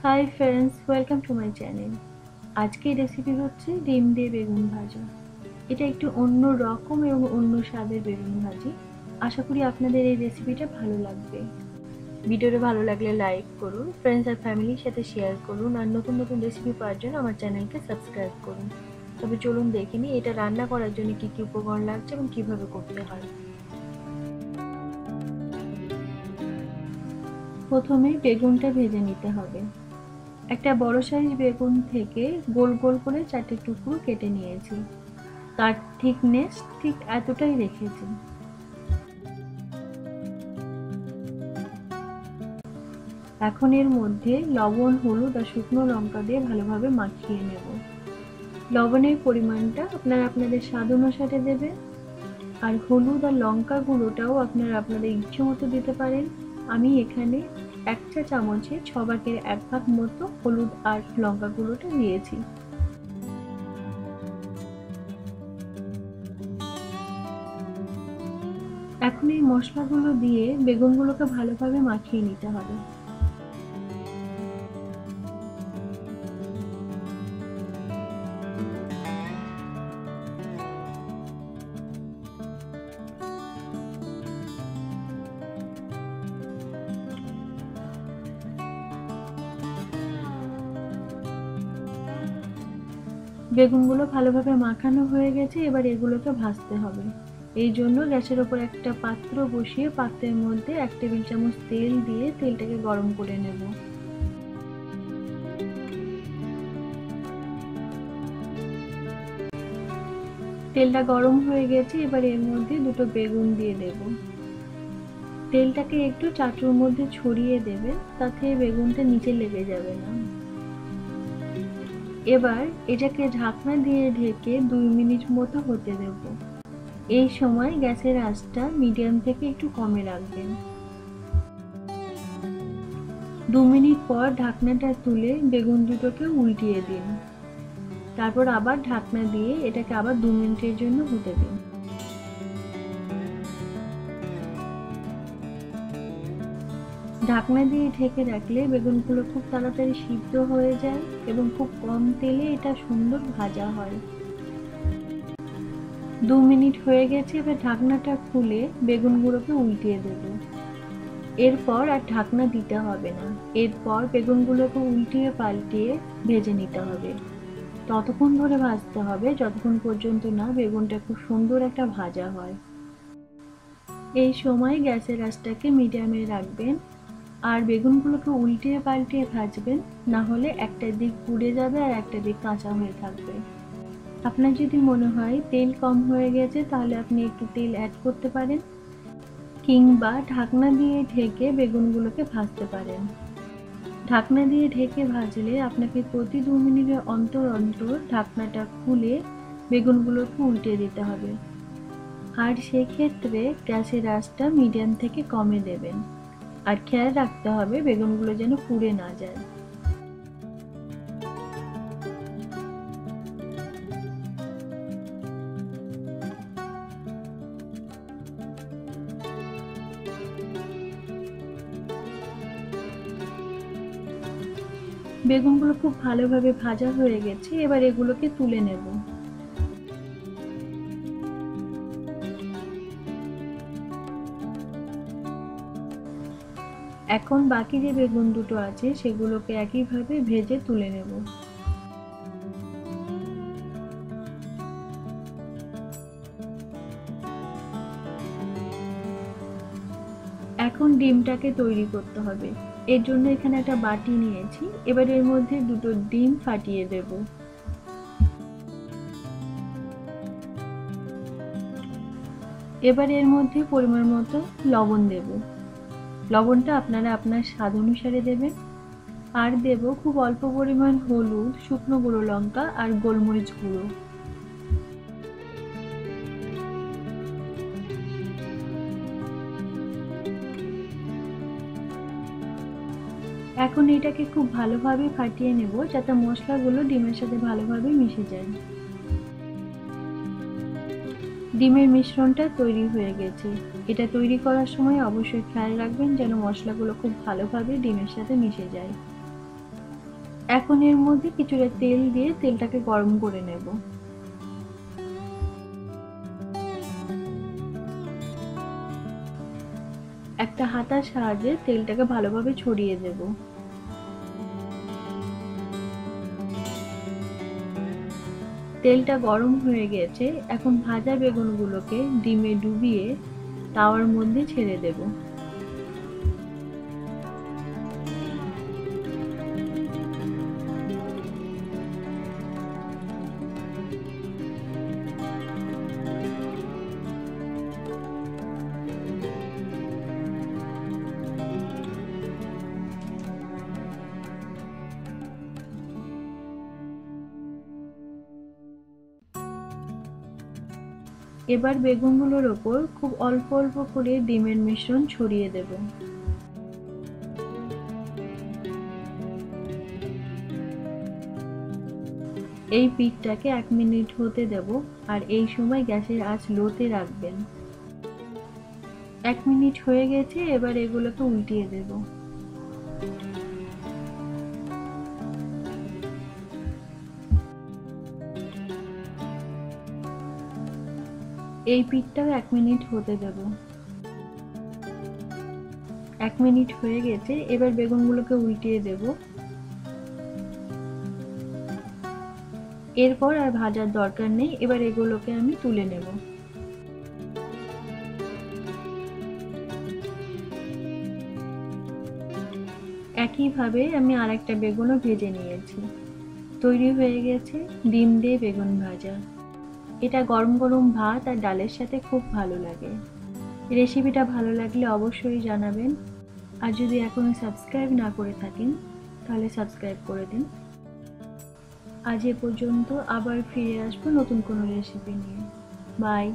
Hi friends, welcome to my channel. আজকের recipe হচ্ছে ডিম দিয়ে বেগুন ভাজা। এটা একটু অন্য রকম এবং অন্য স্বাদের বেগুন ভাজি। আশা করি আপনাদের এই রেসিপিটা ভালো লাগবে। ভিডিওটা ভালো লাগলে লাইক করুন, ফ্রেন্ডস আর ফ্যামিলির সাথে শেয়ার করুন, আর নতুন নতুন রেসিপি পাওয়ার জন্য আমার চ্যানেলকে সাবস্ক্রাইব করুন। তবে চলুন দেখে নিই এটা রান্না করার জন্য কী কী উপকরণ লাগছে এবং কীভাবে করতে হয়। প্রথমে বেগুনটা ভেজে নিতে হবে। একটা বড় সাইজ বেগুন থেকে গোল গোল করে 4টে টুকরো কেটে নিয়েছি। তার থিকনেস ঠিক এতটাই রেখেছি। এখন এর মধ্যে লবণ, হলুদ আর শুকনো লঙ্কা দিয়ে ভালোভাবে মাখিয়ে নেব। লবণের পরিমাণটা আপনারা আপনাদের স্বাদ অনুসারে দেবেন, আর হলুদ আর লঙ্কা গুঁড়োটাও আপনারা আপনাদের ইচ্ছে মতো দিতে পারেন। আমি এখানে 1 চা চামচে 6 ভাগের 1 ভাগ মতো হলুদ আর লঙ্কা গুঁড়োটা দিয়েছি। এখন এই মশলাগুলো দিয়ে বেগুনগুলোকে ভালোভাবে মাখিয়ে নিতে হবে। বেগুনগুলো ভালোভাবে মাখানো হয়ে গেছে, এবার এগুলোকে ভাজতে হবে। এই জন্য গ্যাসের ওপর একটা পাত্র বসিয়ে পাত্রের মধ্যে 1 টেবিল চামচ তেল দিয়ে তেলটাকে গরম করে নেব। তেলটা গরম হয়ে গেছে, এবার এর মধ্যে 2টো বেগুন দিয়ে দেব। তেলটাকে একটু চাটুর মধ্যে ছড়িয়ে দেবেন, তাতে বেগুনটা নিচে লেগে যাবে না। এবার এটাকে ঢাকনা দিয়ে ঢেকে 2 মিনিট মতো হতে দেব। এই সময় গ্যাসের আঁচটা মিডিয়াম থেকে একটু কমে রাখবেন। 2 মিনিট পর ঢাকনাটা তুলে বেগুন দুটোকে উল্টিয়ে দিন। তারপর আবার ঢাকনা দিয়ে এটাকে আবার 2 মিনিটের জন্য হতে দিন। ঢাকনা দিয়ে ঢেকে রাখলে বেগুনগুলো খুব তাড়াতাড়ি সিদ্ধ হয়ে যায় এবং খুব কম তেলে এটা সুন্দর ভাজা হয়। 2 মিনিট হয়ে গেছে, এবার ঢাকনাটা খুলে বেগুনগুলোকে উল্টিয়ে দেব। এরপর আর ঢাকনা দিতে হবে না। এরপর বেগুনগুলোকে উল্টিয়ে পাল্টিয়ে ভেজে নিতে হবে। ততক্ষণ ধরে ভাজতে হবে যতক্ষণ পর্যন্ত না বেগুনটা খুব সুন্দর একটা ভাজা হয়। এই সময় গ্যাসের আঁচটাকে মিডিয়ামে রাখবেন, আর বেগুনগুলোকে উল্টিয়ে পাল্টিয়ে ভাজবেন, না হলে একটা দিক পুড়ে যাবে আর একটা দিক কাঁচা হয়ে থাকবে। আপনার যদি মনে হয় তেল কম হয়ে গেছে তাহলে আপনি একটু তেল অ্যাড করতে পারেন, কিংবা ঢাকনা দিয়ে ঢেকে বেগুনগুলোকে ভাজতে পারেন। ঢাকনা দিয়ে ঢেকে ভাজলে আপনাকে প্রতি 2 মিনিটের অন্তর অন্তর ঢাকনাটা খুলে বেগুনগুলোকে উল্টে দিতে হবে। আর সেক্ষেত্রে গ্যাসের আঁচটা মিডিয়াম থেকে কমে দেবেন, আর খেয়াল রাখতে হবে বেগুনগুলো যেন পুড়ে না যায়। বেগুনগুলো খুব ভালোভাবে ভাজা হয়ে গেছে, এবার এগুলোকে তুলে নেব। এখন বাকি যে বেগুন দুটো আছে সেগুলোকে একইভাবে ভেজে তুলে নেব। এখন ডিমটাকে তৈরি করতে হবে। এর জন্য এখানে একটা বাটি নিয়েছি, এবার এর মধ্যে 2টো ডিম ফাটিয়ে দেব। এবার এর মধ্যে পরিমাণ মতো লবণ দেব। লবণটা আপনারা আপনার স্বাদ অনুসারে দেবেন। আর দেব খুব অল্প পরিমাণ হলুদ, শুকনো গুঁড়ো লঙ্কা আর গোলমরিচ গুঁড়ো। এখন এটাকে খুব ভালোভাবে ফাটিয়ে নেব যাতে মশলাগুলো ডিমের সাথে ভালোভাবে মিশে যায়। ডিমের মিশ্রণটা তৈরি হয়ে গেছে। এটা তৈরি করার সময় অবশ্যই খেয়াল রাখবেন যেন মশলাগুলো খুব ভালোভাবে ডিমের সাথে মিশে যায়। এখন এর মধ্যে কিছুটা তেল দিয়ে তেলটাকে গরম করে নেব। একটা হাতার সাহায্যে তেলটাকে ভালোভাবে ছড়িয়ে দেব। তেলটা গরম হয়ে গেছে, এখন ভাজা বেগুনগুলোকে ডিমে ডুবিয়ে তাওয়ার মধ্যে ছেড়ে দেব। এবার বেগুনগুলোর ওপর খুব অল্প অল্প করে ডিমের মিশ্রণ ছড়িয়ে দেব। এই পিঠটাকে 1 মিনিট হতে দেব, আর এই সময় গ্যাসের আঁচ লোতে রাখবেন। 1 মিনিট হয়ে গেছে, এবার এগুলোকে উল্টিয়ে দেব। এই পিঠটাও 1 মিনিট হতে দেব। 1 মিনিট হয়ে গেছে, এবার বেগুনগুলোকে উল্টিয়ে দেব। এরপর আর ভাজার দরকার নেই, এবার এগুলোকে আমি তুলে নেব। একইভাবে আমি আরেকটা বেগুনও ভেজে নিয়েছি। তৈরি হয়ে গেছে ডিম দিয়ে বেগুন ভাজা। এটা গরম গরম ভাত আর ডালের সাথে খুব ভালো লাগে। রেসিপিটা ভালো লাগলে অবশ্যই জানাবেন, আর যদি এখনো সাবস্ক্রাইব না করে থাকেন তাহলে সাবস্ক্রাইব করে দিন। আজ এ পর্যন্ত, আবার ফিরে আসবো নতুন কোনো রেসিপি নিয়ে। বাই।